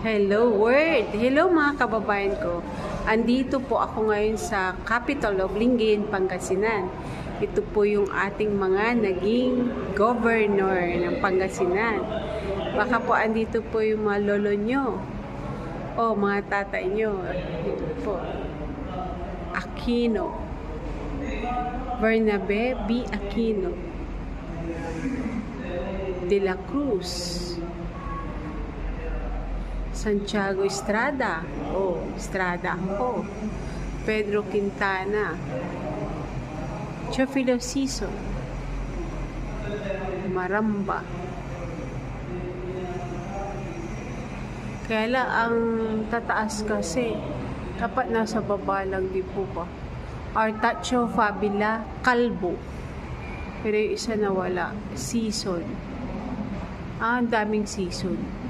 Hello world! Hello mga kababayan ko. Andito po ako ngayon sa capital of Lingayen, Pangasinan. Ito po yung ating mga naging governor ng Pangasinan. Baka po andito po yung mga lolo nyo o mga tatay nyo. Ito po. Aquino. Bernabe B. Aquino. De la Cruz. Santiago Estrada. Estrada ako. Pedro Quintana. Chofilo Siso. Maramba. Kaya lang ang tataas kasi dapat nasa baba lang di po ba. Artacho Fabila Calvo. Pero yung isa nawala. Season. Ang daming season.